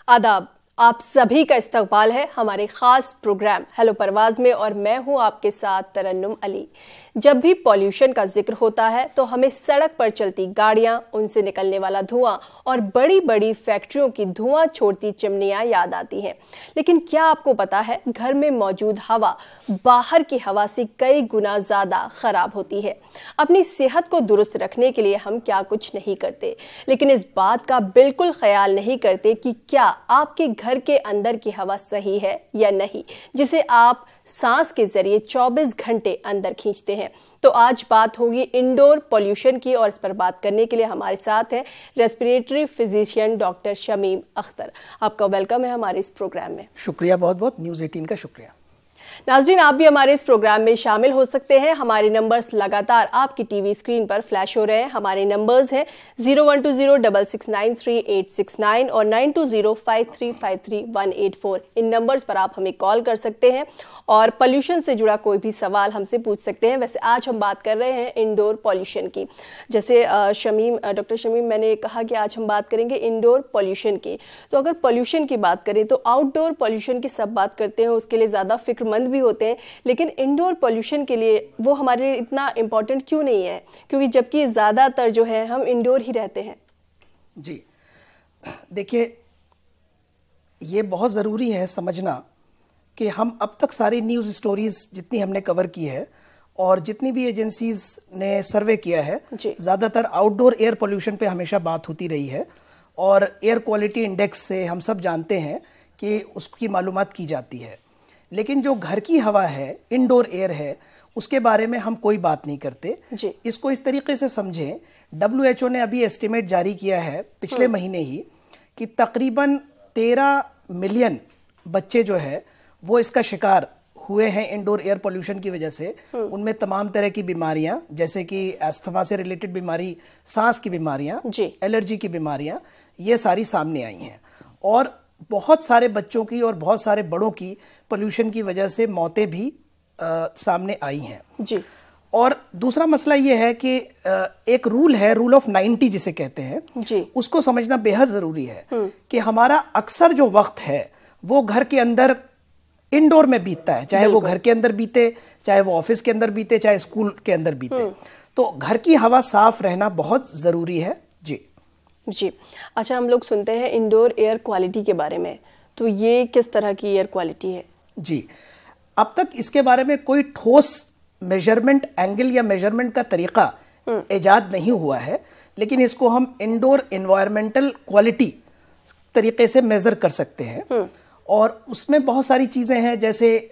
आदाब, आप सभी का इस्तकबाल है हमारे खास प्रोग्राम हेलो परवाज में और मैं हूं आपके साथ तरन्नुम अली। जब भी पॉल्यूशन का जिक्र होता है तो हमें सड़क पर चलती गाड़ियां, उनसे निकलने वाला धुआं और बड़ी बड़ी फैक्ट्रियों की धुआं छोड़ती चिमनियां याद आती हैं। लेकिन क्या आपको पता है घर में मौजूद हवा बाहर की हवा से कई गुना ज्यादा खराब होती है। अपनी सेहत को दुरुस्त रखने के लिए हम क्या कुछ नहीं करते, लेकिन इस बात का बिल्कुल ख्याल नहीं करते कि क्या आपके घर के अंदर की हवा सही है या नहीं, जिसे आप सांस के जरिए 24 घंटे अंदर खींचते हैं। तो आज बात होगी इंडोर पॉल्यूशन की और इस पर बात करने के लिए हमारे साथ हैं respiratory physician doctor Shamim Akhtar. आपका वेलकम है हमारे इस प्रोग्राम में। शुक्रिया, बहुत बहुत न्यूज़ 18 का शुक्रिया। नाज़रीन, आप भी हमारे इस प्रोग्राम में शामिल हो सकते हैं। हमारे नंबर्स लगातार आपकी टीवी स्क्रीन पर फ्लैश हो रहे हैं। हमारे नंबर्स हैं 012066933869 और 9205353184। इन नंबर्स पर आप हमें कॉल कर सकते हैं और पॉल्यूशन से जुड़ा कोई भी सवाल हमसे पूछ सकते हैं। वैसे आज हम बात कर रहे हैं इंडोर पॉल्यूशन की। जैसे डॉक्टर शमीम, मैंने कहा कि आज हम बात करेंगे इंडोर पॉल्यूशन की। तो अगर पॉल्यूशन की बात करें तो आउटडोर पॉल्यूशन की सब बात करते हैं, उसके लिए ज़्यादा फिक्रमंद भी होते हैं, लेकिन इंडोर पॉल्यूशन के लिए वो हमारे लिए इतना इम्पोर्टेंट क्यों नहीं है? क्योंकि जबकि ज़्यादातर जो है हम इंडोर ही रहते हैं। जी देखिए, ये बहुत ज़रूरी है समझना कि हम अब तक सारी न्यूज़ स्टोरीज जितनी हमने कवर की है और जितनी भी एजेंसीज ने सर्वे किया है, ज़्यादातर आउटडोर एयर पोल्यूशन पे हमेशा बात होती रही है। और एयर क्वालिटी इंडेक्स से हम सब जानते हैं कि उसकी मालूमात की जाती है, लेकिन जो घर की हवा है, इंडोर एयर है, उसके बारे में हम कोई बात नहीं करते। इसको इस तरीके से समझें, WHO ने अभी एस्टिमेट जारी किया है पिछले महीने ही कि तकरीबन 13 मिलियन बच्चे जो है वो इसका शिकार हुए हैं इंडोर एयर पोल्यूशन की वजह से। उनमें तमाम तरह की बीमारियां, जैसे कि अस्थमा से रिलेटेड बीमारी, सांस की बीमारियां, एलर्जी की बीमारियां, ये सारी सामने आई हैं। और बहुत सारे बच्चों की और बहुत सारे बड़ों की पोल्यूशन की वजह से मौतें भी सामने आई हैं। और दूसरा मसला ये है कि एक रूल है, रूल ऑफ 90 जिसे कहते हैं, उसको समझना बेहद जरूरी है कि हमारा अक्सर जो वक्त है वो घर के अंदर इंडोर में बीतता है, चाहे वो घर के अंदर बीते, चाहे वो ऑफिस के अंदर बीते, चाहे स्कूल के अंदर बीते। तो घर की हवा साफ रहना बहुत जरूरी है। जी अच्छा, हम लोग सुनते हैं इंडोर एयर क्वालिटी के बारे में, तो ये किस तरह की एयर क्वालिटी है? जी, अब तक इसके बारे में कोई ठोस मेजरमेंट एंगल या मेजरमेंट का तरीका इजाद नहीं हुआ है, लेकिन इसको हम इंडोर एनवायरमेंटल क्वालिटी तरीके से मेजर कर सकते हैं। और उसमें बहुत सारी चीज़ें हैं, जैसे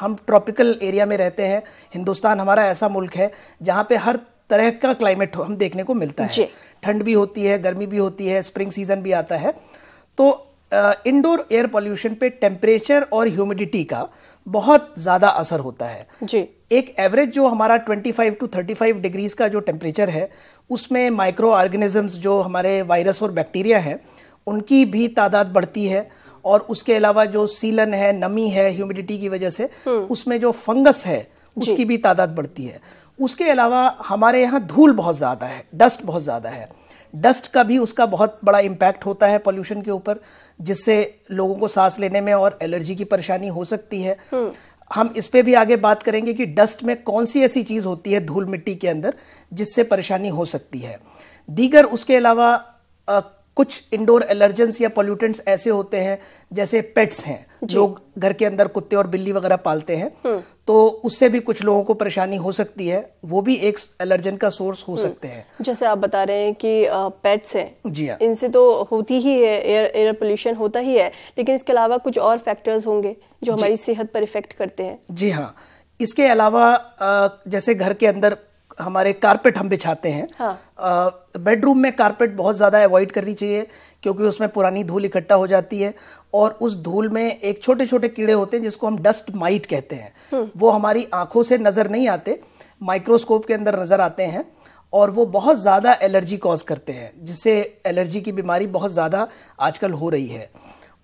हम ट्रॉपिकल एरिया में रहते हैं। हिंदुस्तान हमारा ऐसा मुल्क है जहाँ पे हर तरह का क्लाइमेट हम देखने को मिलता है। ठंड भी होती है, गर्मी भी होती है, स्प्रिंग सीजन भी आता है। तो इंडोर एयर पोल्यूशन पे टेम्परेचर और ह्यूमिडिटी का बहुत ज़्यादा असर होता है। एक एवरेज जो हमारा 25 to 35 डिग्रीज का जो टेम्परेचर है, उसमें माइक्रो ऑर्गेनिजम्स, जो हमारे वायरस और बैक्टीरिया हैं, उनकी भी तादाद बढ़ती है। और उसके अलावा जो सीलन है, नमी है ह्यूमिडिटी की वजह से, उसमें जो फंगस है उसकी भी तादाद बढ़ती है। उसके अलावा हमारे यहाँ धूल बहुत ज़्यादा है, डस्ट बहुत ज़्यादा है। डस्ट का भी उसका बहुत बड़ा इम्पैक्ट होता है पोल्यूशन के ऊपर, जिससे लोगों को सांस लेने में और एलर्जी की परेशानी हो सकती है। हम इस पे भी आगे बात करेंगे कि डस्ट में कौन सी ऐसी चीज़ होती है धूल मिट्टी के अंदर जिससे परेशानी हो सकती है। दीगर उसके अलावा कुछ इंडोर एलर्जेंस या पोल्यूटेंट्स ऐसे होते हैं, जैसे पेट्स हैं, लोग घर के अंदर कुत्ते और बिल्ली वगैरह पालते हैं, तो उससे भी कुछ लोगों को परेशानी हो सकती है। वो भी एक एलर्जन का सोर्स हो सकते हैं। जैसे आप बता रहे हैं कि पेट्स हैं, जी हाँ, इनसे तो होती ही है, एयर पोल्यूशन होता ही है, लेकिन इसके अलावा कुछ और फैक्टर्स होंगे जो हमारी सेहत पर इफेक्ट करते हैं। जी हाँ, इसके अलावा जैसे घर के अंदर हमारे कारपेट हम बिछाते हैं। बेडरूम में कारपेट बहुत ज़्यादा अवॉइड करनी चाहिए, क्योंकि उसमें पुरानी धूल इकट्ठा हो जाती है और उस धूल में एक छोटे छोटे कीड़े होते हैं जिसको हम डस्ट माइट कहते हैं। वो हमारी आंखों से नज़र नहीं आते, माइक्रोस्कोप के अंदर नज़र आते हैं और वो बहुत ज़्यादा एलर्जी कॉज करते हैं, जिससे एलर्जी की बीमारी बहुत ज़्यादा आजकल हो रही है।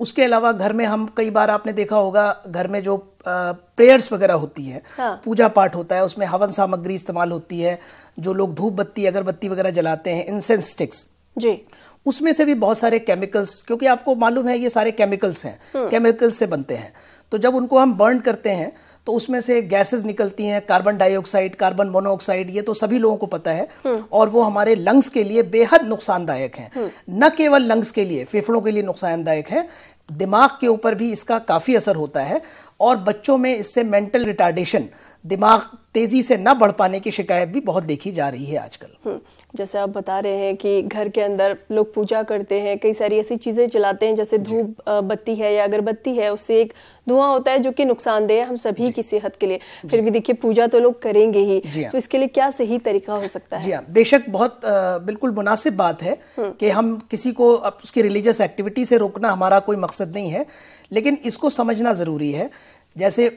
उसके अलावा घर में हम कई बार आपने देखा होगा, घर में जो प्रेयर्स वगैरह होती है, पूजा पाठ होता है, उसमें हवन सामग्री इस्तेमाल होती है। जो लोग धूप बत्ती, अगरबत्ती वगैरह जलाते हैं, इंसेंस स्टिक्स, जी, उसमें से भी बहुत सारे केमिकल्स, क्योंकि आपको मालूम है ये सारे केमिकल्स हैं, केमिकल्स से बनते हैं। तो जब उनको हम बर्न करते हैं तो उसमें से गैसेस निकलती हैं, कार्बन डाइऑक्साइड, कार्बन मोनोऑक्साइड, ये तो सभी लोगों को पता है, और वो हमारे लंग्स के लिए बेहद नुकसानदायक हैं। न केवल लंग्स के लिए, फेफड़ों के लिए नुकसानदायक है, दिमाग के ऊपर भी इसका काफी असर होता है, और बच्चों में इससे मेंटल रिटार्डेशन, दिमाग तेजी से न बढ़ पाने की शिकायत भी बहुत देखी जा रही है आजकल। जैसे आप बता रहे हैं कि घर के अंदर लोग पूजा करते हैं, कई सारी ऐसी चीजें जलाते हैं, जैसे धूप बत्ती है या अगरबत्ती है, उससे एक धुआं होता है जो कि नुकसानदेह है हम सभी की सेहत के लिए। फिर भी देखिए पूजा तो लोग करेंगे ही, तो इसके लिए क्या सही तरीका हो सकता है? जी हाँ, बेशक बहुत बिल्कुल मुनासिब बात है कि हम किसी को उसकी रिलीजियस एक्टिविटी से रोकना हमारा कोई मकसद नहीं है, लेकिन इसको समझना जरूरी है। जैसे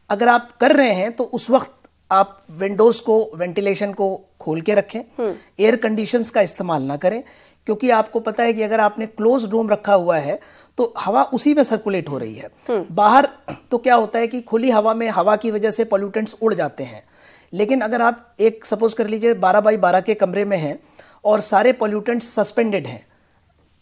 अगर आप कर रहे हैं तो उस वक्त आप विंडोज को, वेंटिलेशन को खोल के रखें, एयर कंडीशंस का इस्तेमाल ना करें, क्योंकि आपको पता है कि अगर आपने क्लोज रूम रखा हुआ है तो हवा उसी में सर्कुलेट हो रही है। बाहर तो क्या होता है कि खुली हवा में हवा की वजह से पॉल्यूटेंट्स उड़ जाते हैं, लेकिन अगर आप एक सपोज कर लीजिए 12 बाई 12 के कमरे में हैं और सारे पॉल्यूटेंट्स सस्पेंडेड हैं,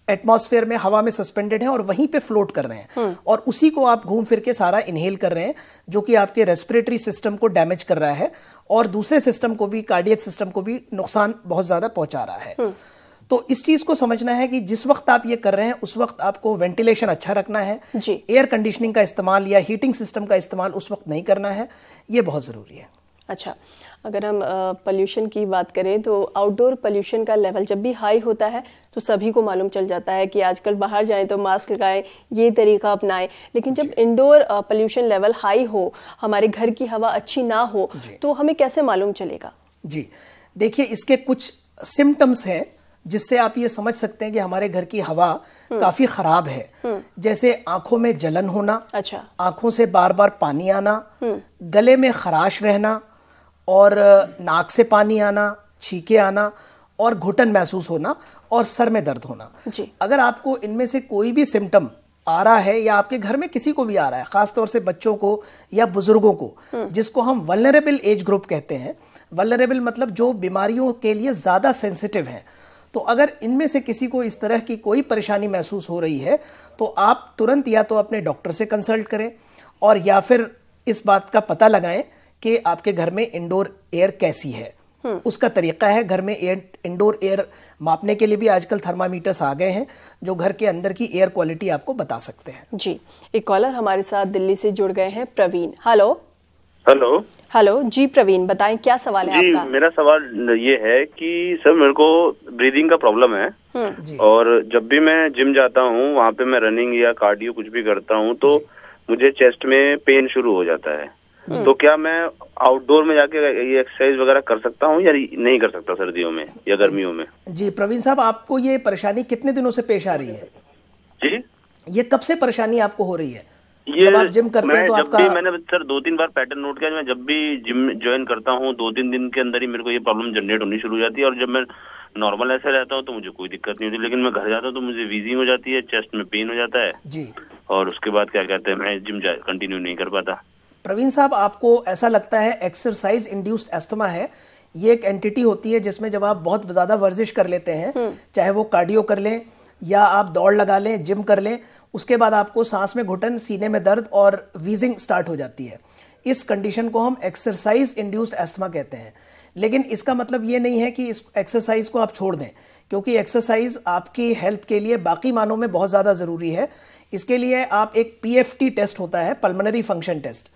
एटमॉस्फेयर में, हवा में सस्पेंडेड है और वहीं पे फ्लोट कर रहे हैं, और उसी को आप घूम फिर के सारा इनहेल कर रहे हैं, जो कि आपके रेस्पिरेटरी सिस्टम को डैमेज कर रहा है और दूसरे सिस्टम को भी, कार्डियक सिस्टम को भी नुकसान बहुत ज्यादा पहुंचा रहा है। तो इस चीज को समझना है कि जिस वक्त आप ये कर रहे हैं उस वक्त आपको वेंटिलेशन अच्छा रखना है, एयर कंडीशनिंग का इस्तेमाल या हीटिंग सिस्टम का इस्तेमाल उस वक्त नहीं करना है, ये बहुत जरूरी है। अच्छा, अगर हम पोल्यूशन की बात करें तो आउटडोर पोल्यूशन का लेवल जब भी हाई होता है तो सभी को मालूम चल जाता है कि आजकल बाहर जाएं तो मास्क लगाएं, ये तरीका अपनाएं, लेकिन जब इंडोर पोल्यूशन लेवल हाई हो, हमारे घर की हवा अच्छी ना हो, तो हमें कैसे मालूम चलेगा? जी देखिए, इसके कुछ सिम्टम्स हैं जिससे आप ये समझ सकते हैं कि हमारे घर की हवा काफी खराब है। जैसे आंखों में जलन होना, अच्छा, आंखों से बार बार पानी आना, गले में खराश रहना और नाक से पानी आना, छींके आना और घुटन महसूस होना और सर में दर्द होना। जी। अगर आपको इनमें से कोई भी सिम्टम आ रहा है या आपके घर में किसी को भी आ रहा है, खासतौर से बच्चों को या बुजुर्गों को, जिसको हम वल्नरेबल एज ग्रुप कहते हैं, वल्नरेबल मतलब जो बीमारियों के लिए ज्यादा सेंसिटिव हैं, तो अगर इनमें से किसी को इस तरह की कोई परेशानी महसूस हो रही है तो आप तुरंत या तो अपने डॉक्टर से कंसल्ट करें और या फिर इस बात का पता लगाएं कि आपके घर में इंडोर एयर कैसी है। उसका तरीका है, घर में इंडोर एयर मापने के लिए भी आजकल थर्मामीटर्स आ गए हैं जो घर के अंदर की एयर क्वालिटी आपको बता सकते हैं। जी, एक कॉलर हमारे साथ दिल्ली से जुड़ गए हैं, प्रवीण। हेलो हेलो हेलो जी प्रवीण, बताएं क्या सवाल है आपका? मेरा सवाल ये है कि सर मेरे को ब्रीदिंग का प्रॉब्लम है और जब भी मैं जिम जाता हूँ, वहाँ पे मैं रनिंग या कार्डियो कुछ भी करता हूँ तो मुझे चेस्ट में पेन शुरू हो जाता है। तो क्या मैं आउटडोर में जाके ये एक्सरसाइज वगैरह कर सकता हूँ या नहीं कर सकता सर्दियों में या गर्मियों में? जी प्रवीण साहब, आपको ये परेशानी कितने दिनों से पेश आ रही है? जी, ये कब से परेशानी आपको हो रही है? ये जब आप जिम करते हैं तो आपका... मैंने सर 2-3 बार पैटर्न नोट किया, मैं जब भी जिम ज्वाइन करता हूँ 2-3 दिन के अंदर ही मेरे को ये प्रॉब्लम जनरेट होनी शुरू हो जाती है, और जब मैं नॉर्मल ऐसे रहता हूँ तो मुझे कोई दिक्कत नहीं होती, लेकिन मैं घर जाता हूँ तो मुझे वीजिंग हो जाती है, चेस्ट में पेन हो जाता है जी, और उसके बाद क्या कहते हैं मैं जिम कंटिन्यू नहीं कर पाता। प्रवीण साहब, आपको ऐसा लगता है एक्सरसाइज इंड्यूस्ड एस्थमा है। ये एक एंटिटी होती है जिसमें जब आप बहुत ज्यादा वर्जिश कर लेते हैं, चाहे वो कार्डियो कर लें या आप दौड़ लगा लें, जिम कर लें, उसके बाद आपको सांस में घुटन, सीने में दर्द और वीजिंग स्टार्ट हो जाती है। इस कंडीशन को हम एक्सरसाइज इंड्यूस्ड एस्थमा कहते हैं। लेकिन इसका मतलब ये नहीं है कि इस एक्सरसाइज को आप छोड़ दें, क्योंकि एक्सरसाइज आपकी हेल्थ के लिए बाकी मानों में बहुत ज़्यादा ज़रूरी है। इसके लिए आप एक PFT टेस्ट होता है, पल्मोनरी फंक्शन टेस्ट,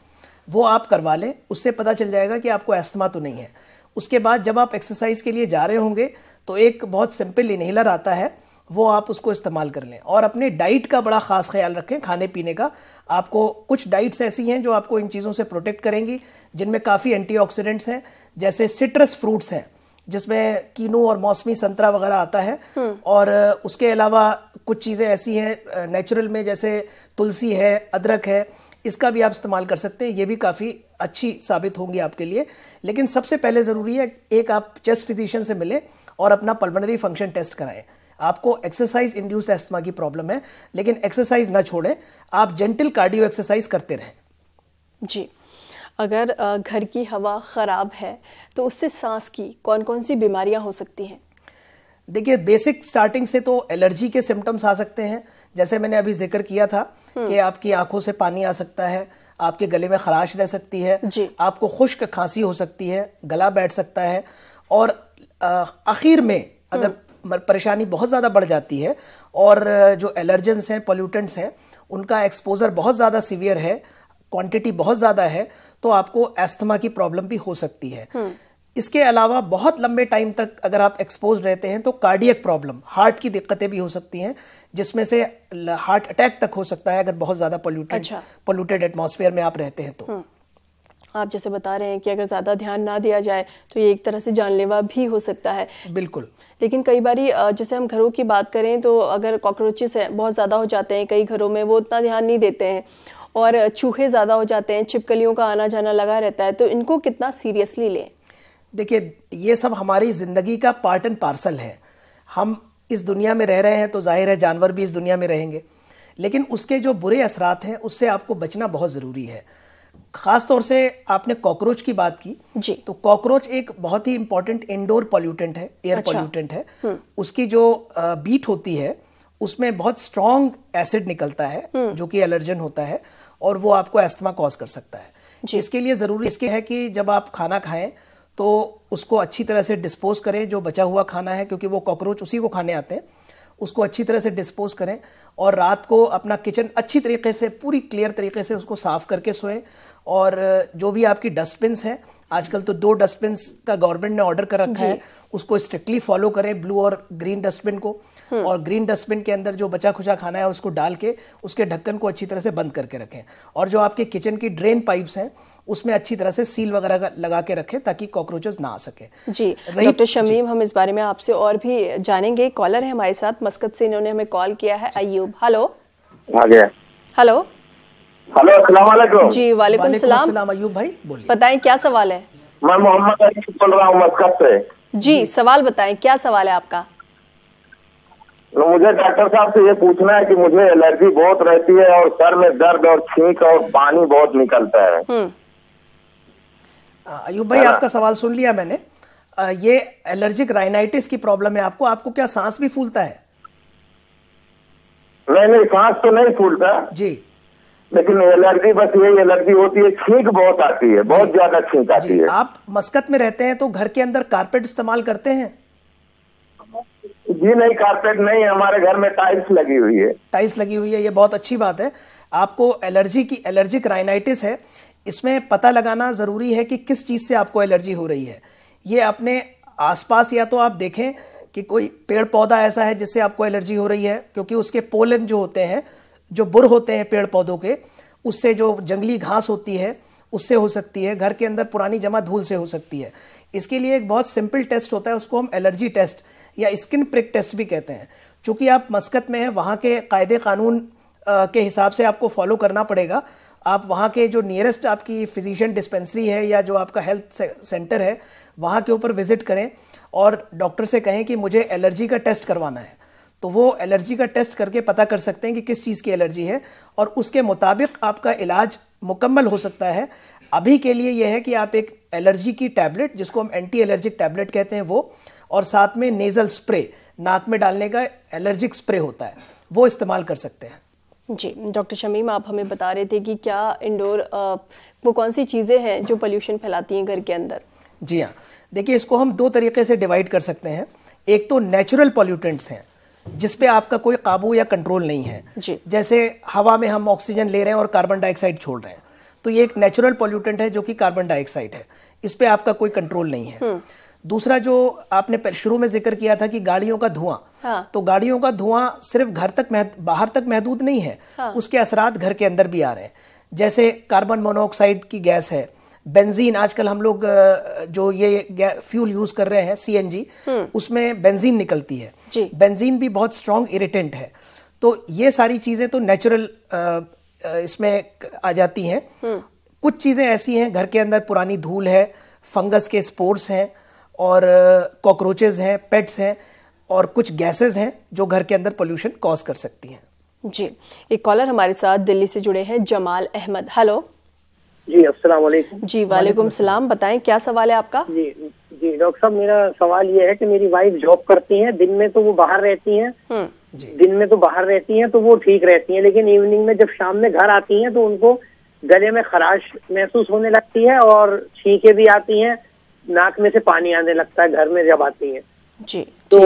वो आप करवा लें, उससे पता चल जाएगा कि आपको एस्थमा तो नहीं है। उसके बाद जब आप एक्सरसाइज के लिए जा रहे होंगे तो एक बहुत सिंपल इनहेलर आता है, वो आप उसको इस्तेमाल कर लें। और अपने डाइट का बड़ा खास ख्याल रखें, खाने पीने का। आपको कुछ डाइट्स ऐसी हैं जो आपको इन चीज़ों से प्रोटेक्ट करेंगी, जिनमें काफ़ी एंटीऑक्सीडेंट्स हैं, जैसे सिट्रस फ्रूट्स हैं जिसमें कीनू और मौसमी संतरा वगैरह आता है, और उसके अलावा कुछ चीज़ें ऐसी हैं नेचुरल में, जैसे तुलसी है, अदरक है, इसका भी आप इस्तेमाल कर सकते हैं। ये भी काफ़ी अच्छी साबित होंगी आपके लिए। लेकिन सबसे पहले ज़रूरी है एक आप चेस्ट फिजिशियन से मिलें और अपना पल्मोनरी फंक्शन टेस्ट कराएं। आपको एक्सरसाइज इंड्यूस्ड एस्थमा की प्रॉब्लम है, लेकिन एक्सरसाइज ना छोड़ें, आप जेंटल कार्डियो एक्सरसाइज करते रहें। जी, अगर घर की हवा खराब है तो उससे सांस की कौन कौन सी बीमारियां हो सकती हैं? देखिए, बेसिक स्टार्टिंग से तो एलर्जी के सिम्टम्स आ सकते हैं, जैसे मैंने अभी जिक्र किया था कि आपकी आंखों से पानी आ सकता है, आपके गले में खराश रह सकती है, आपको खुश्क खांसी हो सकती है, गला बैठ सकता है, और आखिर में अगर परेशानी बहुत ज़्यादा बढ़ जाती है और जो एलर्जेंस हैं, पोल्यूटेंट्स हैं, उनका एक्सपोजर बहुत ज़्यादा सीवियर है, क्वांटिटी बहुत ज़्यादा है, तो आपको एस्थमा की प्रॉब्लम भी हो सकती है। इसके अलावा बहुत लंबे टाइम तक अगर आप एक्सपोज रहते हैं तो कार्डियक प्रॉब्लम, हार्ट की दिक्कतें भी हो सकती हैं, जिसमें से हार्ट अटैक तक हो सकता है अगर बहुत ज़्यादा पोल्यूटेड एटमॉस्फेयर में आप रहते हैं तो। आप जैसे बता रहे हैं कि अगर ज़्यादा ध्यान ना दिया जाए तो ये एक तरह से जानलेवा भी हो सकता है। बिल्कुल। लेकिन कई बारी जैसे हम घरों की बात करें तो अगर कॉकरोचेस बहुत ज़्यादा हो जाते हैं कई घरों में, वो उतना ध्यान नहीं देते हैं, और चूहे ज़्यादा हो जाते हैं, छिपकलियों का आना जाना लगा रहता है, तो इनको कितना सीरियसली लें? देखिए, ये सब हमारी ज़िंदगी का पार्ट एंड पार्सल है। हम इस दुनिया में रह रहे हैं तो जाहिर है जानवर भी इस दुनिया में रहेंगे, लेकिन उसके जो बुरे असरात हैं उससे आपको बचना बहुत ज़रूरी है। खास तौर से आपने कॉकरोच की बात की जी, तो कॉकरोच एक बहुत ही इंपॉर्टेंट इंडोर पॉल्यूटेंट है, एयर पॉल्यूटेंट है। उसकी जो बीट होती है उसमें बहुत स्ट्रॉन्ग एसिड निकलता है जो कि एलर्जन होता है, और वो आपको एस्थमा कॉज कर सकता है। इसके लिए ज़रूरी इसके है कि जब आप खाना खाएं तो उसको अच्छी तरह से डिस्पोज करें, जो बचा हुआ खाना है, क्योंकि वो कॉकरोच उसी को खाने आते हैं, उसको अच्छी तरह से डिस्पोज करें, और रात को अपना किचन अच्छी तरीके से, पूरी क्लियर तरीके से उसको साफ करके सोएं। और जो भी आपकी डस्टबिन्स हैं, आजकल तो 2 डस्टबिन्स का गवर्नमेंट ने ऑर्डर कर रखा है, उसको स्ट्रिक्टली फॉलो करें, ब्लू और ग्रीन डस्टबिन को। और ग्रीन डस्टबिन के अंदर जो बचा खुचा खाना है उसको डाल के उसके ढक्कन को अच्छी तरह से बंद करके रखें। और जो आपके किचन की ड्रेन पाइप्स हैं उसमें अच्छी तरह से सील वगैरह लगा के रखें ताकि कॉकरोचेस ना आ सके। जी डॉक्टर शमीम, हम इस बारे में आपसे और भी जानेंगे। कॉलर है हमारे साथ मस्कत से, इन्होंने हमें कॉल किया है। अयूब, हेलो। हेलो अस्सलाम वालेकुम। जी वालेकुम सलाम। अयूब भाई बोलिए, बताएं क्या सवाल है? मैं मोहम्मद अली बोल रहा हूँ मस्कत से। जी सवाल बताएं, क्या सवाल है आपका? तो मुझे डॉक्टर साहब से ये पूछना है कि मुझे एलर्जी बहुत रहती है और सर में दर्द और छींक और पानी बहुत निकलता है। अयूब भाई, आपका सवाल सुन लिया मैंने। ये एलर्जिक राइनाइटिस की प्रॉब्लम है आपको। आपको क्या सांस भी फूलता है? नहीं, सांस तो नहीं फूलता जी, लेकिन एलर्जी, बस यही एलर्जी होती है, छींक बहुत आती है, बहुत ज्यादा छींक आती है। आप मस्कत में रहते हैं तो घर के अंदर कारपेट इस्तेमाल करते हैं? जी नहीं, कारपेट नहीं, हमारे घर में टाइल्स लगी हुई है। टाइल्स लगी हुई है, ये बहुत अच्छी बात है। आपको एलर्जिक राइनाइटिस है, इसमें पता लगाना जरूरी है कि किस चीज से आपको एलर्जी हो रही है। ये अपने आसपास या तो आप देखें कि कोई पेड़ पौधा ऐसा है जिससे आपको एलर्जी हो रही है, क्योंकि उसके पोलन जो होते हैं, जो बुर होते हैं पेड़ पौधों के, उससे जो जंगली घास होती है उससे हो सकती है, घर के अंदर पुरानी जमा धूल से हो सकती है। इसके लिए एक बहुत सिंपल टेस्ट होता है, उसको हम एलर्जी टेस्ट या स्किन प्रिक टेस्ट भी कहते हैं। चूंकि आप मस्कत में हैं, वहाँ के कायदे कानून के हिसाब से आपको फॉलो करना पड़ेगा। आप वहाँ के जो नियरेस्ट आपकी फिजिशियन डिस्पेंसरी है या जो आपका हेल्थ सेंटर है वहाँ के ऊपर विजिट करें और डॉक्टर से कहें कि मुझे एलर्जी का टेस्ट करवाना है, तो वो एलर्जी का टेस्ट करके पता कर सकते हैं कि किस चीज़ की एलर्जी है, और उसके मुताबिक आपका इलाज मुकम्मल हो सकता है। अभी के लिए यह है कि आप एक एलर्जी की टैबलेट, जिसको हम एंटी एलर्जिक टैबलेट कहते हैं, वो, और साथ में नेजल स्प्रे, नाक में डालने का एलर्जिक स्प्रे होता है, वो इस्तेमाल कर सकते हैं। जी डॉक्टर शमीम, आप हमें बता रहे थे कि क्या इंडोर वो कौन सी चीज़ें हैं जो पोल्यूशन फैलाती हैं घर के अंदर? जी हाँ, देखिए, इसको हम 2 तरीके से डिवाइड कर सकते हैं। एक तो नेचुरल पॉल्यूटेंट्स हैं जिस पे आपका कोई काबू या कंट्रोल नहीं है जी। जैसे हवा में हम ऑक्सीजन ले रहे हैं और कार्बन डाइऑक्साइड छोड़ रहे हैं, तो ये एक नेचुरल पॉल्यूटेंट है जो कि कार्बन डाइऑक्साइड है, इस पे आपका कोई कंट्रोल नहीं है। दूसरा जो आपने शुरू में जिक्र किया था कि गाड़ियों का धुआं, हाँ। तो गाड़ियों का धुआं सिर्फ घर तक बाहर तक महदूद नहीं है, हाँ। उसके असरात घर के अंदर भी आ रहे हैं। जैसे कार्बन मोनोऑक्साइड की गैस है, बेंजीन, आजकल हम लोग जो ये फ्यूल यूज कर रहे हैं सीएनजी, उसमें बेंजीन निकलती है। बेंजीन भी बहुत स्ट्रॉन्ग इरिटेंट है। तो ये सारी चीजें तो नेचुरल इसमें आ जाती हैं। कुछ चीजें ऐसी हैं घर के अंदर, पुरानी धूल है, फंगस के स्पोर्स हैं, और कॉकरोचेस हैं, पेट्स हैं, और कुछ गैसेस हैं जो घर के अंदर पोल्यूशन कॉज कर सकती हैं। जी एक कॉलर हमारे साथ दिल्ली से जुड़े हैं, जमाल अहमद। हेलो जी अस्सलाम वालेकुम। जी वालेकुम सलाम, बताएं क्या सवाल है आपका? जी जी डॉक्टर साहब, मेरा सवाल ये है कि मेरी वाइफ जॉब करती हैं, दिन में तो वो बाहर रहती हैं, दिन में तो बाहर रहती हैं तो वो ठीक रहती हैं, लेकिन इवनिंग में जब शाम में घर आती हैं तो उनको गले में खराश महसूस होने लगती है और छींकें भी आती हैं, नाक में से पानी आने लगता है घर में जब आती हैं। जी, तो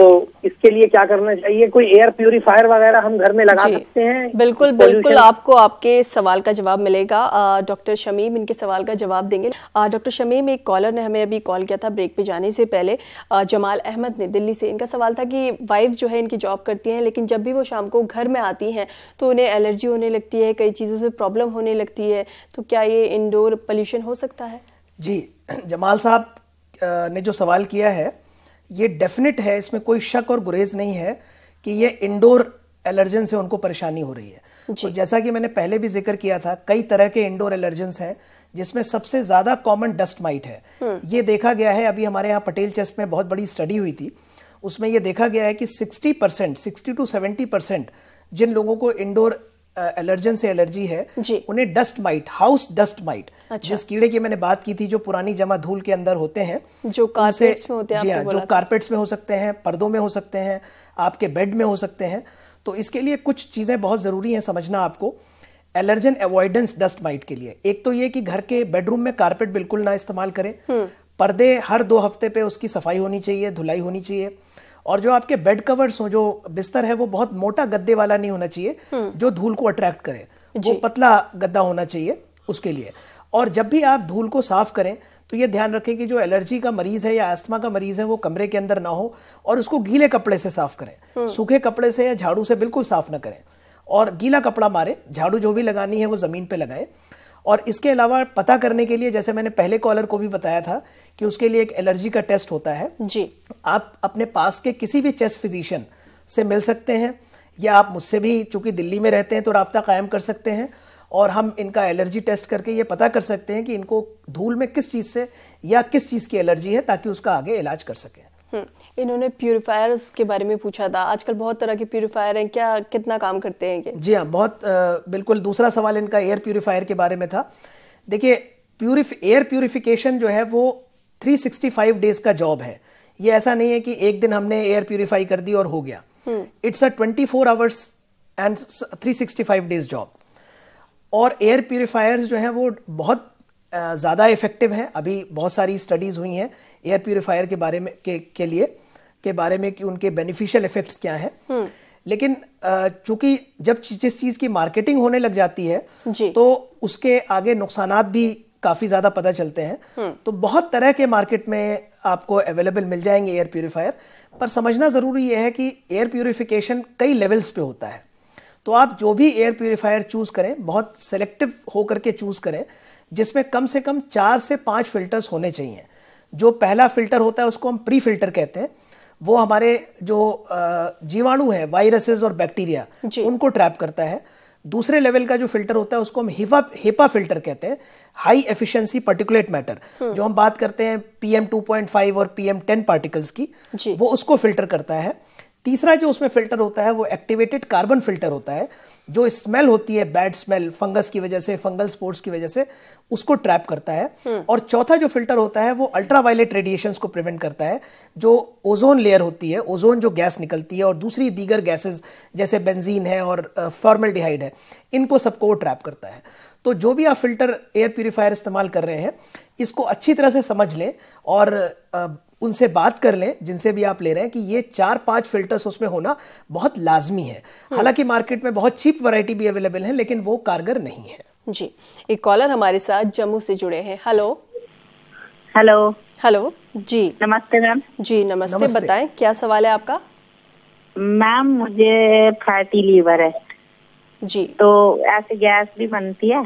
इसके लिए क्या करना चाहिए? कोई एयर प्यूरिफायर वगैरह हम घर में लगा सकते हैं? बिल्कुल बिल्कुल, आपको आपके सवाल का जवाब मिलेगा। डॉक्टर शमीम इनके सवाल का जवाब देंगे। डॉक्टर शमीम, एक कॉलर ने हमें अभी कॉल किया था ब्रेक पे जाने से पहले, जमाल अहमद ने दिल्ली से। इनका सवाल था कि वाइफ जो है इनकी जॉब करती हैं, लेकिन जब भी वो शाम को घर में आती हैं तो उन्हें एलर्जी होने लगती है, कई चीज़ों से प्रॉब्लम होने लगती है, तो क्या ये इंडोर पोल्यूशन हो सकता है? जी, जमाल साहब ने जो सवाल किया है ये डेफिनेट है, इसमें कोई शक और गुरेज नहीं है कि ये इंडोर एलर्जन से उनको परेशानी हो रही है। तो जैसा कि मैंने पहले भी जिक्र किया था, कई तरह के इंडोर एलर्जन्स हैं जिसमें सबसे ज्यादा कॉमन डस्ट माइट है। ये देखा गया है, अभी हमारे यहाँ पटेल चेस्ट में बहुत बड़ी स्टडी हुई थी, उसमें ये देखा गया है कि 60 to 70% जिन लोगों को इंडोर एलर्जन से एलर्जी है उन्हें dust might, house dust might, जिस कीड़े की मैंने बात की थी जो पुरानी जमा धूल के अंदर होते हैं, जो कारपेट्स में होते हैं, जी हाँ, जो कारपेट्स में हो सकते हैं, पर्दों में हो सकते हैं, आपके बेड में हो सकते हैं। तो इसके लिए कुछ चीजें बहुत जरूरी हैं समझना आपको एलर्जन अवॉइडेंस डस्ट माइट के लिए। एक तो ये कि घर के बेडरूम में कारपेट बिल्कुल ना इस्तेमाल करें, पर्दे हर 2 हफ्ते पे उसकी सफाई होनी चाहिए, धुलाई होनी चाहिए, और जो आपके बेड कवर्स हो, जो बिस्तर है, वो बहुत मोटा गद्दे वाला नहीं होना चाहिए जो धूल को अट्रैक्ट करे, वो पतला गद्दा होना चाहिए उसके लिए। और जब भी आप धूल को साफ करें तो ये ध्यान रखें कि जो एलर्जी का मरीज है या अस्थमा का मरीज है वो कमरे के अंदर ना हो, और उसको गीले कपड़े से साफ करें, सूखे कपड़े से या झाड़ू से बिल्कुल साफ ना करें, और गीला कपड़ा मारे, झाड़ू जो भी लगानी है वो जमीन पे लगाए। और इसके अलावा पता करने के लिए, जैसे मैंने पहले कॉलर को भी बताया था कि उसके लिए एक एलर्जी का टेस्ट होता है जी, आप अपने पास के किसी भी चेस्ट फिजिशियन से मिल सकते हैं, या आप मुझसे भी, चूंकि दिल्ली में रहते हैं, तो राब्ता कायम कर सकते हैं, और हम इनका एलर्जी टेस्ट करके ये पता कर सकते हैं कि इनको धूल में किस चीज से या किस चीज की एलर्जी है, ताकि उसका आगे इलाज कर सकें। इन्होंने प्यूरिफायर्स के बारे में पूछा था, आजकल बहुत तरह के प्यूरिफायर हैं, क्या कितना काम करते हैं ये? जी हाँ, बहुत बिल्कुल। दूसरा सवाल इनका एयर प्यूरिफायर के बारे में था। देखिए, एयर प्यूरिफिकेशन जो है वो 365 डेज का जॉब है। ये ऐसा नहीं है कि एक दिन हमने एयर प्यूरिफाई कर दी और हो गया। It's a 24 hours and 365 days job. और एयर प्यूरिफायर्स जो है वो बहुत ज़्यादा इफेक्टिव हैं। अभी बहुत सारी स्टडीज़ हुई हैं एयर प्यूरिफायर के बारे में के बारे में कि उनके बेनिफिशियल इफेक्ट्स क्या हैं। लेकिन चूंकि जब जिस चीज़ की मार्केटिंग होने लग जाती है तो उसके आगे नुकसानात भी काफ़ी ज़्यादा पता चलते हैं। तो बहुत तरह के मार्केट में आपको अवेलेबल मिल जाएंगे एयर प्यूरिफायर, पर समझना ज़रूरी यह है कि एयर प्यूरिफिकेशन कई लेवल्स पे होता है। तो आप जो भी एयर प्यूरिफायर चूज़ करें, बहुत सेलेक्टिव होकर के चूज़ करें, जिसमें कम से कम 4 से 5 फिल्टर्स होने चाहिए। जो पहला फिल्टर होता है उसको हम प्री फिल्टर कहते हैं, वो हमारे जो जीवाणु है, वायरसेस और बैक्टीरिया, उनको ट्रैप करता है। दूसरे लेवल का जो फिल्टर होता है उसको हम हेपा फिल्टर कहते हैं, हाई एफिशिएंसी पार्टिकुलेट मैटर, जो हम बात करते हैं PM 2.5 और PM 10 पार्टिकल्स की, वो उसको फिल्टर करता है। तीसरा जो उसमें फिल्टर होता है वो एक्टिवेटेड कार्बन फिल्टर होता है, जो स्मेल होती है, बैड स्मेल, फंगस की वजह से, फंगल स्पोर्स की वजह से, उसको ट्रैप करता है। और चौथा जो फिल्टर होता है वो अल्ट्रावायलेट रेडिएशंस को प्रिवेंट करता है, जो ओजोन लेयर होती है, ओजोन जो गैस निकलती है और दूसरी दीगर गैसेस जैसे बेंजीन है और फॉर्मल्डिहाइड है, इनको सबको वो ट्रैप करता है। तो जो भी आप फिल्टर एयर प्यूरिफायर इस्तेमाल कर रहे हैं, इसको अच्छी तरह से समझ लें और उनसे बात कर लें जिनसे भी आप ले रहे हैं कि ये 4-5 फिल्टर्स उसमें होना बहुत लाजमी है। हालांकि मार्केट में बहुत चीप वैरायटी भी अवेलेबल है, लेकिन वो कारगर नहीं है। जी, एक कॉलर हमारे साथ जम्मू से जुड़े हैं। हेलो हेलो हेलो जी, नमस्ते मैम। जी नमस्ते, बताएं क्या सवाल है आपका? मैम, मुझे फैटी लीवर है जी, तो ऐसे गैस भी बनती है,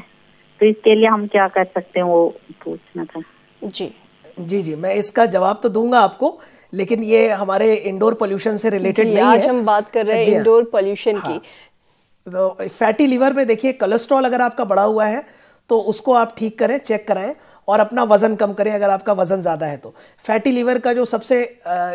तो इसके लिए हम क्या कर सकते हैं वो पूछना था। जी जी जी, मैं इसका जवाब तो दूंगा आपको, लेकिन ये हमारे इंडोर पोल्यूशन से रिलेटेड नहीं है। आज हम बात कर रहे हैं इंडोर पोल्यूशन की। तो फैटी लीवर में देखिए, कोलेस्ट्रॉल अगर आपका बढ़ा हुआ है तो उसको आप ठीक करें, चेक कराएं, और अपना वजन कम करें अगर आपका वजन ज्यादा है तो। फैटी लीवर का जो सबसे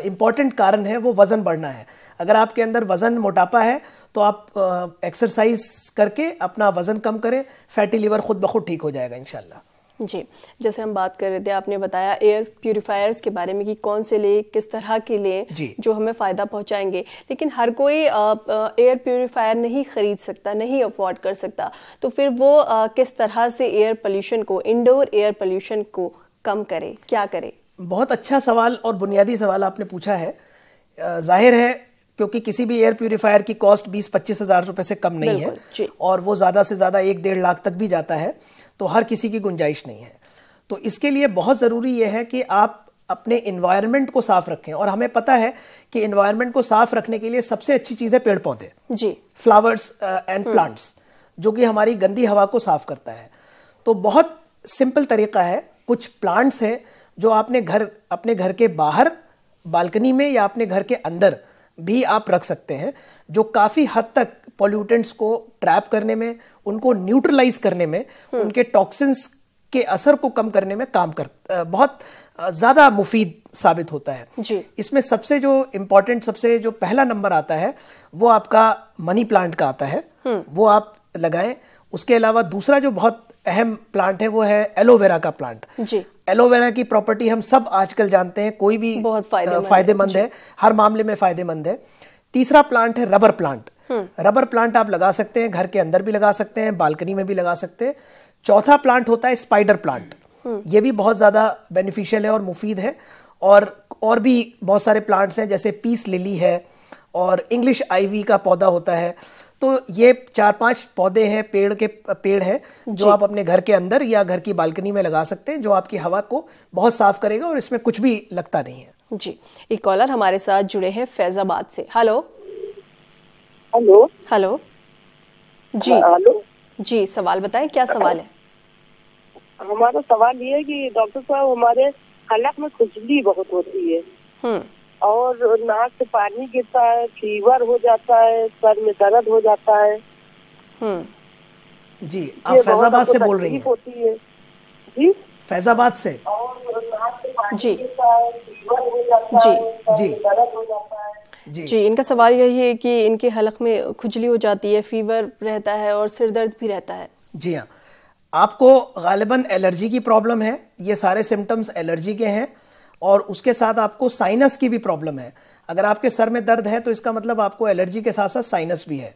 इंपॉर्टेंट कारण है वो वजन बढ़ना है। अगर आपके अंदर वजन, मोटापा है तो आप एक्सरसाइज करके अपना वजन कम करें, फैटी लीवर खुद ब खुद ठीक हो जाएगा इंशाल्लाह। जी, जैसे हम बात कर रहे थे, आपने बताया एयर प्यूरिफायर्स के बारे में कि कौन से ले, किस तरह के ले जो हमें फ़ायदा पहुंचाएंगे, लेकिन हर कोई एयर प्यूरिफायर नहीं खरीद सकता, नहीं अफोर्ड कर सकता, तो फिर वो किस तरह से एयर पोल्यूशन को, इंडोर एयर पोल्यूशन को कम करे, क्या करे? बहुत अच्छा सवाल और बुनियादी सवाल आपने पूछा है। जाहिर है क्योंकि किसी भी एयर प्यूरिफायर की कॉस्ट 20-25 हज़ार रुपए से कम नहीं है और वो ज़्यादा से ज़्यादा 1-1.5 लाख तक भी जाता है, तो हर किसी की गुंजाइश नहीं है। तो इसके लिए बहुत ज़रूरी यह है कि आप अपने इन्वायरमेंट को साफ रखें, और हमें पता है कि इन्वायरमेंट को साफ रखने के लिए सबसे अच्छी चीज़ है पेड़ पौधे, फ्लावर्स एंड प्लांट्स, जो कि हमारी गंदी हवा को साफ करता है। तो बहुत सिंपल तरीका है, कुछ प्लांट्स है जो आपने अपने घर के बाहर बालकनी में या अपने घर के अंदर भी आप रख सकते हैं, जो काफ़ी हद तक पॉल्यूटेंट्स को ट्रैप करने में, उनको न्यूट्रलाइज करने में, उनके टॉक्सिन्स के असर को कम करने में बहुत ज़्यादा मुफीद साबित होता है जी। इसमें सबसे जो इम्पोर्टेंट, सबसे जो पहला नंबर आता है वो आपका मनी प्लांट का आता है, वो आप लगाएं। उसके अलावा दूसरा जो बहुत अहम प्लांट है वो है एलोवेरा का प्लांट जी। एलोवेरा की प्रॉपर्टी हम सब आजकल जानते हैं, कोई भी बहुत फायदेमंद है, हर मामले में फायदेमंद है। तीसरा प्लांट है रबर प्लांट। रबर प्लांट आप लगा सकते हैं, घर के अंदर भी लगा सकते हैं, बालकनी में भी लगा सकते हैं। चौथा प्लांट होता है स्पाइडर प्लांट, ये भी बहुत ज्यादा बेनिफिशियल है और मुफीद है। और भी बहुत सारे प्लांट्स हैं, जैसे पीस लिली है और इंग्लिश आईवी का पौधा होता है। तो ये 4-5 पौधे हैं, पेड़ है जो आप अपने घर के अंदर या घर की बालकनी में लगा सकते हैं, जो आपकी हवा को बहुत साफ करेगा और इसमें कुछ भी लगता नहीं है जी। एक कॉलर हमारे साथ जुड़े हैं फैजाबाद से। हेलो हेलो हेलो जी। हेलो जी, सवाल बताएं, क्या सवाल है? हमारा सवाल ये है कि डॉक्टर साहब, हमारे हलक में खुजली बहुत होती है और नाक से पानी गिरता है, फीवर हो जाता है, सर में दर्द हो जाता है। जी, आप फैजाबाद से बोल रही हैं? होती है जी, फैजाबाद से। जी जी जी जी। इनका सवाल यही है कि इनके हलक में खुजली हो जाती है, फीवर रहता है और सिर दर्द भी रहता है। जी हाँ, आपको गालिबन एलर्जी की प्रॉब्लम है, ये सारे सिम्टम्स एलर्जी के हैं, और उसके साथ आपको साइनस की भी प्रॉब्लम है। अगर आपके सर में दर्द है तो इसका मतलब आपको एलर्जी के साथ साथ साइनस भी है।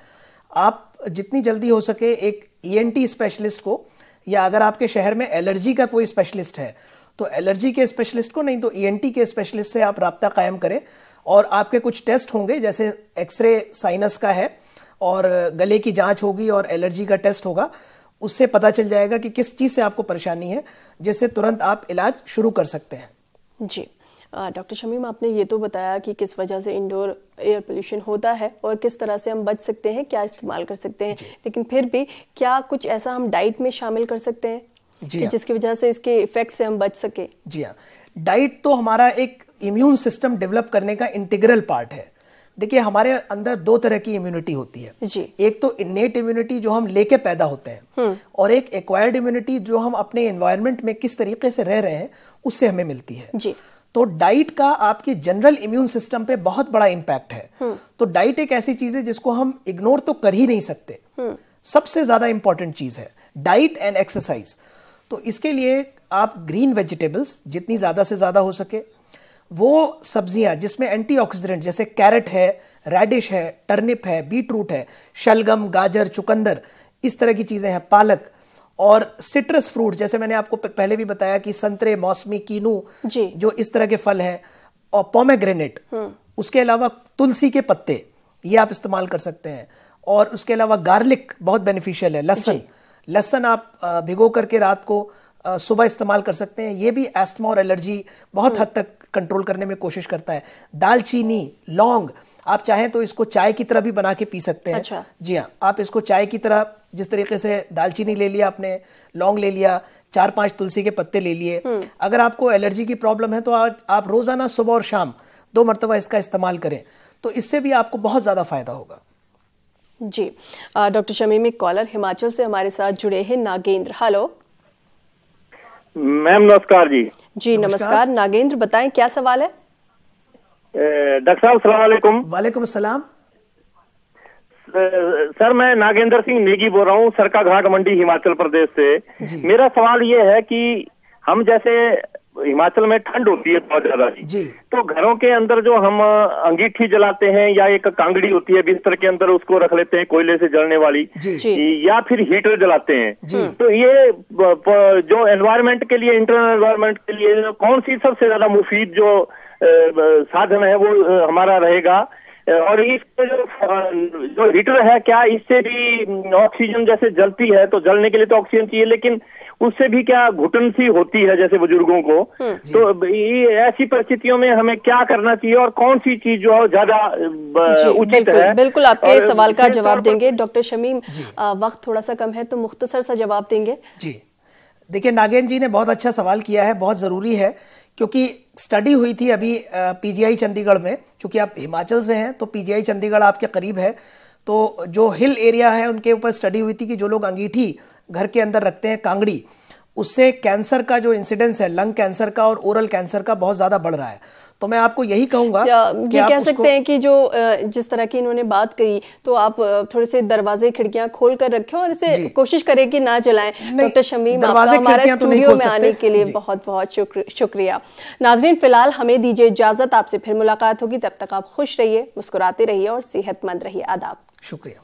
आप जितनी जल्दी हो सके एक ईएनटी स्पेशलिस्ट को, या अगर आपके शहर में एलर्जी का कोई स्पेशलिस्ट है तो एलर्जी के स्पेशलिस्ट को, नहीं तो ईएनटी के स्पेशलिस्ट से आप राब्ता कायम करें, और आपके कुछ टेस्ट होंगे, जैसे एक्सरे साइनस का है और गले की जांच होगी और एलर्जी का टेस्ट होगा। उससे पता चल जाएगा कि किस चीज़ से आपको परेशानी है, जिससे तुरंत आप इलाज शुरू कर सकते हैं जी। डॉक्टर शमीम, आपने ये तो बताया कि किस वजह से इंडोर एयर पोल्यूशन होता है और किस तरह से हम बच सकते हैं, क्या इस्तेमाल कर सकते हैं, लेकिन फिर भी क्या कुछ ऐसा हम डाइट में शामिल कर सकते हैं कि जिसकी वजह से इसके इफेक्ट से हम बच सके? जी हाँ, डाइट तो हमारा एक इम्यून सिस्टम डेवलप करने का इंटीग्रल पार्ट है। देखिए, हमारे अंदर 2 तरह की इम्यूनिटी होती है जी। एक तो इनेट इम्यूनिटी जो हम लेके पैदा होते हैं, और एक एक्वायर्ड इम्यूनिटी जो हम अपने एनवायरनमेंट में किस तरीके से रह रहे हैं उससे हमें मिलती है जी। तो डाइट का आपके जनरल इम्यून सिस्टम पे बहुत बड़ा इंपैक्ट है। तो डाइट एक ऐसी चीज है जिसको हम इग्नोर तो कर ही नहीं सकते, सबसे ज्यादा इंपॉर्टेंट चीज है डाइट एंड एक्सरसाइज। तो इसके लिए आप ग्रीन वेजिटेबल्स जितनी ज्यादा से ज्यादा हो सके, वो सब्जियां जिसमें एंटीऑक्सीडेंट जैसे कैरेट है, रेडिश है, टर्निप है, बीटरूट है, शलगम, गाजर, चुकंदर, इस तरह की चीजें हैं, पालक, और सिट्रस फ्रूट जैसे मैंने आपको पहले भी बताया कि संतरे, मौसमी, कीनू, जो इस तरह के फल हैं, और पोमेग्रेनेट। उसके अलावा तुलसी के पत्ते, ये आप इस्तेमाल कर सकते हैं। और उसके अलावा गार्लिक बहुत बेनिफिशियल है, लहसुन आप भिगो करके रात को सुबह इस्तेमाल कर सकते हैं, ये भी एस्थमा और एलर्जी बहुत हद तक कंट्रोल करने में कोशिश करता है। दालचीनी, लौंग, आप चाहें तो इसको चाय की तरह भी बना के पी सकते हैं। अच्छा। जी हाँ, आप इसको चाय की तरह, जिस तरीके से दालचीनी ले लिया आपने, लौंग ले लिया, 4-5 तुलसी के पत्ते ले लिए। अगर आपको एलर्जी की प्रॉब्लम है तो आप रोजाना सुबह और शाम 2 मरतबा इसका इस्तेमाल करें, तो इससे भी आपको बहुत ज्यादा फायदा होगा जी। डॉक्टर शमीम, एक कॉलर हिमाचल से हमारे साथ जुड़े हैं, नागेंद्र। हेलो मैम, नमस्कार जी। जी नमस्कार नागेंद्र, बताएं क्या सवाल है? डॉक्टर साहब, अस्सलाम वालेकुम। वालेकुम अस्सलाम। सर मैं नागेंद्र सिंह नेगी बोल रहा हूँ, सरका घाट मंडी हिमाचल प्रदेश से। मेरा सवाल ये है कि हम जैसे हिमाचल में ठंड होती है बहुत ज्यादा जी, तो घरों के अंदर जो हम अंगीठी जलाते हैं या एक कांगड़ी होती है बिस्तर के अंदर, उसको रख लेते हैं कोयले से जलने वाली, या फिर हीटर जलाते हैं, तो ये जो एनवायरनमेंट के लिए, इंटरनल एनवायरनमेंट के लिए कौन सी सबसे ज्यादा मुफीद जो साधन है वो हमारा रहेगा? और इसके जो हीटर है, क्या इससे भी ऑक्सीजन जैसे जलती है, तो जलने के लिए तो ऑक्सीजन चाहिए, लेकिन उससे भी क्या घुटन सी होती है जैसे बुजुर्गों को, तो ऐसी परिस्थितियों में हमें क्या करना चाहिए और कौन सी चीज जो है ज्यादा उचित है? बिल्कुल आपके सवाल का जवाब देंगे डॉक्टर शमीम। वक्त थोड़ा सा कम है तो मुख्तसर सा जवाब देंगे जी। देखिए नागेंद्र जी ने बहुत अच्छा सवाल किया है, बहुत जरूरी है, क्योंकि स्टडी हुई थी अभी पीजीआई चंडीगढ़ में, क्योंकि आप हिमाचल से हैं तो पीजीआई चंडीगढ़ आपके करीब है, तो जो हिल एरिया है उनके ऊपर स्टडी हुई थी कि जो लोग अंगीठी घर के अंदर रखते हैं, कांगड़ी, उससे कैंसर का जो इंसिडेंस है, लंग कैंसर का और ओरल कैंसर का बहुत ज्यादा बढ़ रहा है। तो मैं आपको यही कहूंगा कि ये कह सकते हैं कि जो जिस तरह की इन्होंने बात कही, तो आप थोड़े से दरवाजे खिड़कियां खोल कर रखें और इसे कोशिश करें कि ना जलाएं। डॉक्टर शमीम, आपका हमारे स्टूडियो में आने के लिए बहुत बहुत शुक्रिया। नाजरीन, फिलहाल हमें दीजिए इजाजत, आपसे फिर मुलाकात होगी, तब तक आप खुश रहिए, मुस्कुराते रहिए और सेहतमंद रहिए। आदाब। शुक्रिया।